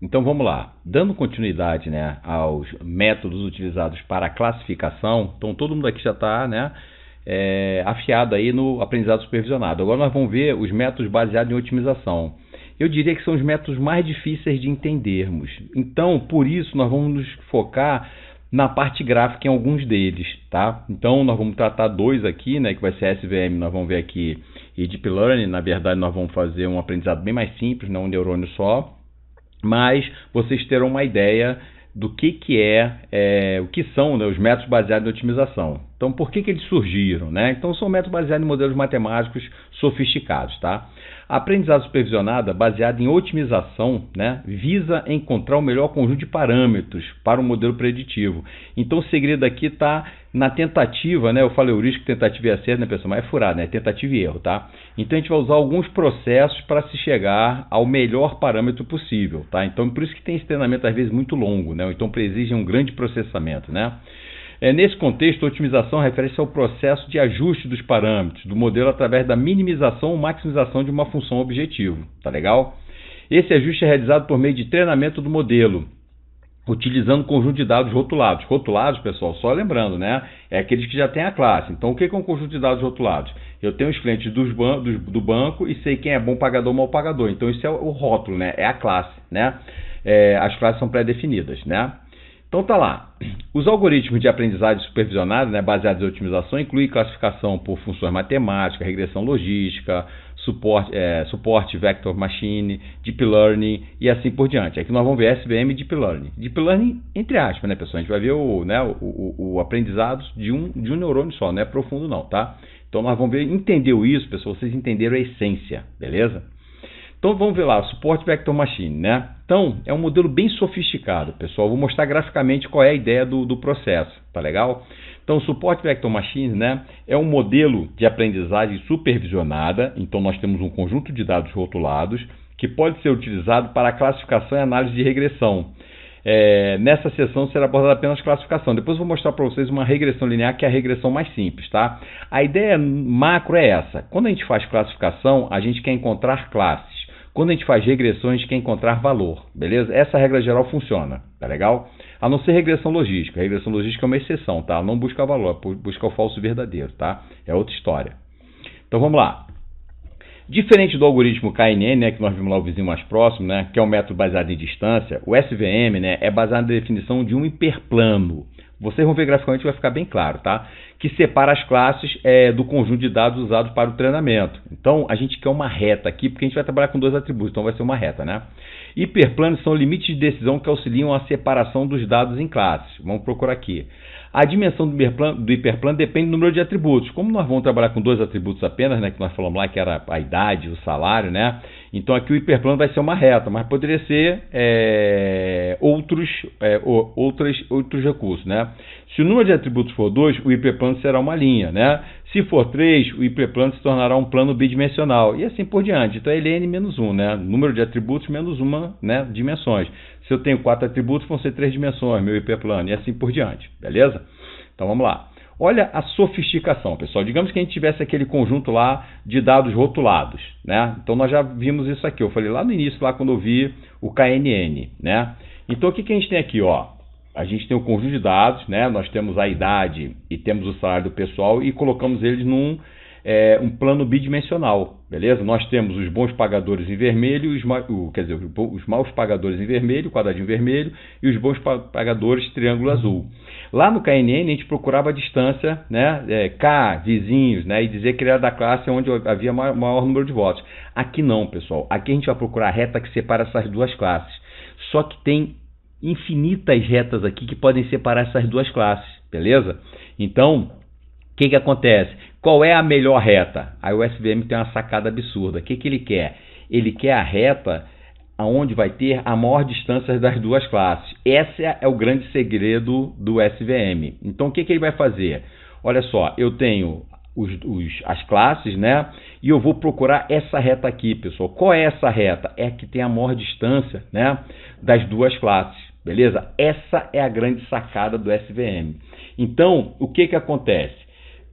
Então vamos lá. Dando continuidade, né, aos métodos utilizados para a classificação, então todo mundo aqui já está, né, afiado aí no aprendizado supervisionado. Agora nós vamos ver os métodos baseados em otimização. Eu diria que são os métodos mais difíceis de entendermos. Então, por isso, nós vamos nos focar na parte gráfica em alguns deles, tá? Então, nós vamos tratar dois aqui, né, que vai ser SVM, nós vamos ver aqui, e Deep Learning. Na verdade, nós vamos fazer um aprendizado bem mais simples, não um neurônio só, mas vocês terão uma ideia do que o que são, né, os métodos baseados em otimização. Então, por que eles surgiram, né? Então, são métodos baseados em modelos matemáticos sofisticados, tá? A aprendizagem supervisionada, baseada em otimização, né, visa encontrar o melhor conjunto de parâmetros para o modelo preditivo. Então, o segredo aqui está na tentativa, né? Eu falei heurística, tentativa e acerto, né, pessoal? Mas é furado, né? Tentativa e erro, tá? Então, a gente vai usar alguns processos para se chegar ao melhor parâmetro possível, tá? Então, por isso que tem esse treinamento, às vezes, muito longo, né? Então, exige um grande processamento, né? Nesse contexto, a otimização refere-se ao processo de ajuste dos parâmetros do modelo através da minimização ou maximização de uma função objetivo. Tá legal? Esse ajuste é realizado por meio de treinamento do modelo, utilizando um conjunto de dados rotulados. Rotulados, pessoal, só lembrando, né? É aqueles que já têm a classe. Então, o que é um conjunto de dados rotulados? Eu tenho os clientes do banco e sei quem é bom pagador ou mal pagador. Então, isso é o rótulo, né? É a classe, né? As classes são pré-definidas, né? Então tá lá. Os algoritmos de aprendizagem supervisionada, né, baseados em otimização, incluem classificação por funções matemáticas, regressão logística, suporte vector machine, deep learning e assim por diante. Aqui nós vamos ver SVM e deep learning. Deep learning, entre aspas, né, pessoal? A gente vai ver o aprendizado de um neurônio só, não é profundo não, tá? Então nós vamos ver, entendeu isso, pessoal? Vocês entenderam a essência, beleza? Então vamos ver lá, suporte vector machine, né? Então é um modelo bem sofisticado, pessoal. Vou mostrar graficamente qual é a ideia do processo, tá legal? Então o suporte vector machine, né, é um modelo de aprendizagem supervisionada. Então nós temos um conjunto de dados rotulados que pode ser utilizado para a classificação e análise de regressão. Nessa sessão será abordada apenas classificação. Depois eu vou mostrar para vocês uma regressão linear, que é a regressão mais simples, tá? A ideia macro é essa. Quando a gente faz classificação, a gente quer encontrar classes. Quando a gente faz regressão, a gente quer encontrar valor, beleza? Essa regra geral funciona, tá legal? A não ser regressão logística. A regressão logística é uma exceção, tá? Não busca valor, busca o falso verdadeiro, tá? É outra história. Então vamos lá. Diferente do algoritmo KNN, né, que nós vimos lá o vizinho mais próximo, né, que é um método baseado em distância, o SVM, né, é baseado na definição de um hiperplano. Vocês vão ver graficamente, vai ficar bem claro, tá? Que separa as classes do conjunto de dados usados para o treinamento. Então, a gente quer uma reta aqui, porque a gente vai trabalhar com dois atributos, então vai ser uma reta, né? Hiperplanos são limites de decisão que auxiliam a separação dos dados em classes. Vamos procurar aqui. A dimensão do hiperplano depende do número de atributos. Como nós vamos trabalhar com dois atributos apenas, né, que nós falamos lá, que era a idade, o salário, né? Então aqui o hiperplano vai ser uma reta, mas poderia ser outros recursos, né? Se o número de atributos for 2, o hiperplano será uma linha, né? Se for 3, o hiperplano se tornará um plano bidimensional e assim por diante. Então ele é n-1, né? Número de atributos menos uma, né, dimensões. Se eu tenho 4 atributos, vão ser 3 dimensões, meu hiperplano, e assim por diante, beleza? Então vamos lá. Olha a sofisticação, pessoal. Digamos que a gente tivesse aquele conjunto lá de dados rotulados, né? Então nós já vimos isso aqui. Eu falei lá no início, lá quando eu vi o KNN, né? Então o que a gente tem aqui, ó? A gente tem um conjunto de dados, né? Nós temos a idade e temos o salário do pessoal e colocamos eles num um plano bidimensional, beleza? Nós temos os bons pagadores em vermelho, os maus pagadores em vermelho, quadradinho vermelho, e os bons pagadores, triângulo azul. Lá no KNN a gente procurava a distância, né, K, vizinhos, né, e dizer que ele era da classe onde havia maior número de votos. Aqui não, pessoal. Aqui a gente vai procurar a reta que separa essas duas classes. Só que tem infinitas retas aqui que podem separar essas duas classes, beleza? Então, o que acontece? Qual é a melhor reta? Aí o SVM tem uma sacada absurda. O que ele quer? Ele quer a reta onde vai ter a maior distância das duas classes. Esse é o grande segredo do SVM. Então o que ele vai fazer? Olha só, eu tenho as classes, né? E eu vou procurar essa reta aqui, pessoal. Qual é essa reta? É a que tem a maior distância, né, das duas classes, beleza? Essa é a grande sacada do SVM. Então, o que acontece?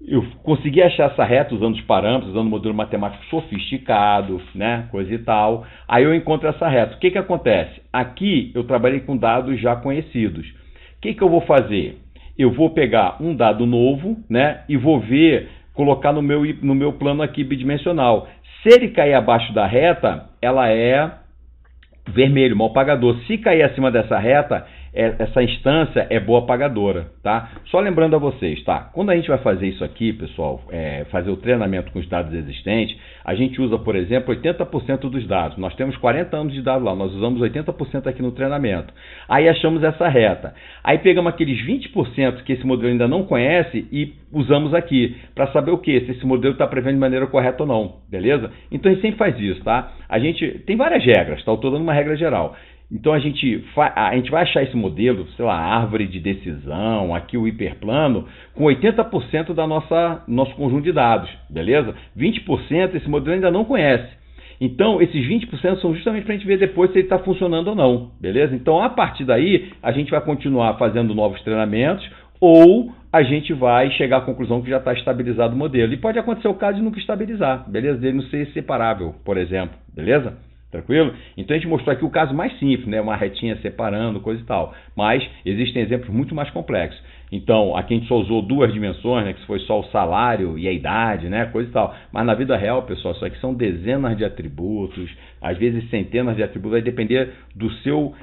eu consegui achar essa reta usando os parâmetros, usando um modelo matemático sofisticado, né, coisa e tal. Aí eu encontro essa reta. O que que acontece? Aqui eu trabalhei com dados já conhecidos. O que que eu vou fazer? Eu vou pegar um dado novo, né, e vou ver, colocar no meu plano aqui bidimensional. Se ele cair abaixo da reta, ela é vermelho, mau pagador. Se cair acima dessa reta, essa instância é boa pagadora, tá? Só lembrando a vocês, tá? Quando a gente vai fazer isso aqui, pessoal, fazer o treinamento com os dados existentes, a gente usa, por exemplo, 80% dos dados. Nós temos 40 anos de dados lá, nós usamos 80% aqui no treinamento. Aí achamos essa reta. Aí pegamos aqueles 20% que esse modelo ainda não conhece e usamos aqui, para saber o que? Se esse modelo está prevendo de maneira correta ou não, beleza? Então a gente sempre faz isso, tá? A gente tem várias regras, tá? Eu estou dando uma regra geral. Então a gente vai achar esse modelo, sei lá, árvore de decisão, aqui o hiperplano, com 80% da nosso conjunto de dados, beleza? 20% esse modelo ainda não conhece. Então esses 20% são justamente para a gente ver depois se ele está funcionando ou não, beleza? Então a partir daí a gente vai continuar fazendo novos treinamentos ou a gente vai chegar à conclusão que já está estabilizado o modelo. E pode acontecer o caso de nunca estabilizar, beleza? Dele não ser separável, por exemplo, beleza? Tranquilo? Então a gente mostrou aqui o caso mais simples, né? Uma retinha separando, coisa e tal. Mas existem exemplos muito mais complexos. Então, aqui a gente só usou duas dimensões, né? Que foi só o salário e a idade, né? Coisa e tal. Mas na vida real, pessoal, isso aqui são dezenas de atributos, às vezes centenas de atributos, vai depender do seu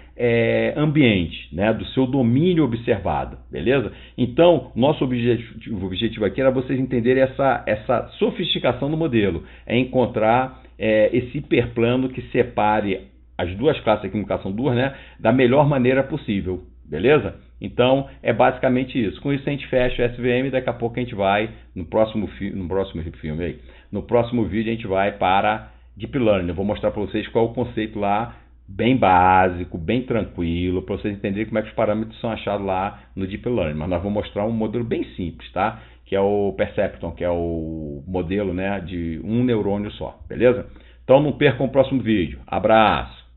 ambiente, né? Do seu domínio observado, beleza? Então, nosso objetivo aqui era vocês entenderem essa sofisticação do modelo, é encontrar esse hiperplano que separe as duas classes aqui, no caso são duas, né, da melhor maneira possível, beleza? Então, é basicamente isso. Com isso a gente fecha o SVM e daqui a pouco a gente vai, no próximo vídeo a gente vai para Deep Learning. Eu vou mostrar para vocês qual é o conceito lá, bem básico, bem tranquilo, para vocês entenderem como é que os parâmetros são achados lá no Deep Learning. Mas nós vamos mostrar um modelo bem simples, tá? Que é o Perceptron, que é o modelo, né, de um neurônio só, beleza? Então não percam o próximo vídeo. Abraço!